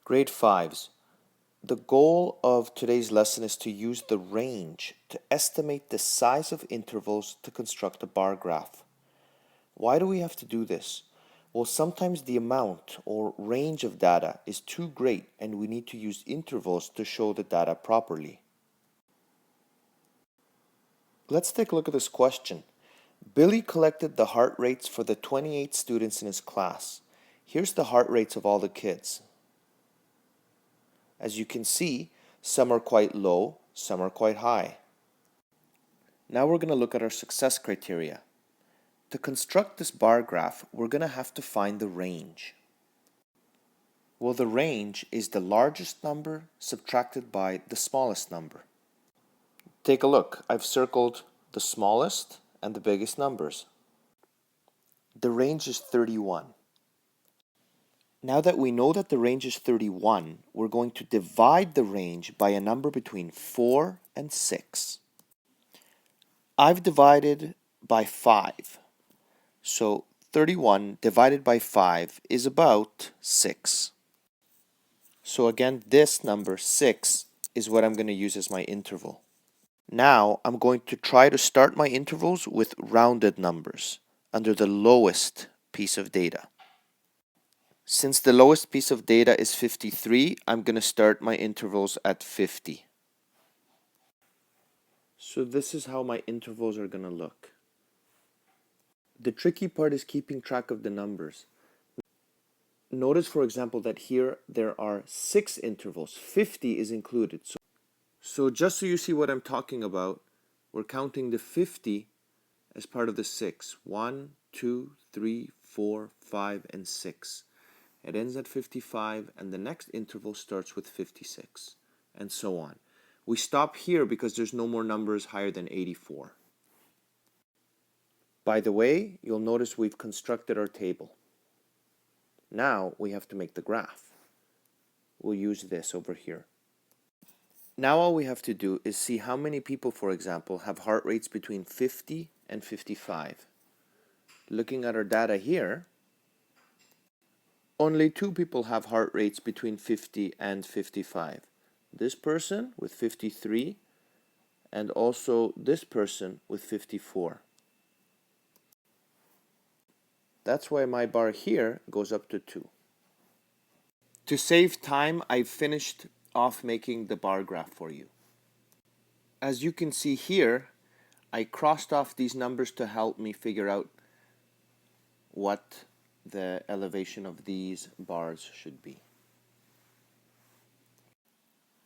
Grade 5s. The goal of today's lesson is to use the range to estimate the size of intervals to construct a bar graph. Why do we have to do this? Well, sometimes the amount or range of data is too great and we need to use intervals to show the data properly. Let's take a look at this question. Billy collected the heart rates for the 28 students in his class. Here's the heart rates of all the kids. As you can see, some are quite low, some are quite high. Now we're going to look at our success criteria. To construct this bar graph, we're going to have to find the range. Well, the range is the largest number subtracted by the smallest number. Take a look. I've circled the smallest and the biggest numbers. The range is 31. Now that we know that the range is 31, we're going to divide the range by a number between 4 and 6. I've divided by 5. So 31 divided by 5 is about 6. So again, this number 6 is what I'm going to use as my interval. Now I'm going to try to start my intervals with rounded numbers under the lowest piece of data. Since the lowest piece of data is 53, I'm going to start my intervals at 50. So this is how my intervals are going to look. The tricky part is keeping track of the numbers. Notice, for example, that here there are 6 intervals. 50 is included. So just so you see what I'm talking about, we're counting the 50 as part of the 6. 1, 2, 3, 4, 5, and 6. It ends at 55, and the next interval starts with 56, and so on. We stop here because there's no more numbers higher than 84. By the way, you'll notice we've constructed our table. Now we have to make the graph. We'll use this over here. Now all we have to do is see how many people, for example, have heart rates between 50 and 55. Looking at our data here, only 2 people have heart rates between 50 and 55. This person with 53 and also this person with 54. That's why my bar here goes up to 2. To save time, I've finished off making the bar graph for you. As you can see here, I crossed off these numbers to help me figure out what the elevation of these bars should be.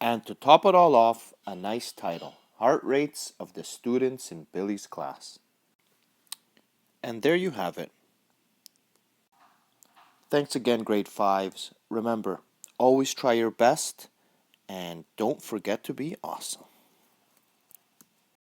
And to top it all off, a nice title, Heart Rates of the Students in Billy's Class. And there you have it. Thanks again, grade 5s. Remember, always try your best and don't forget to be awesome.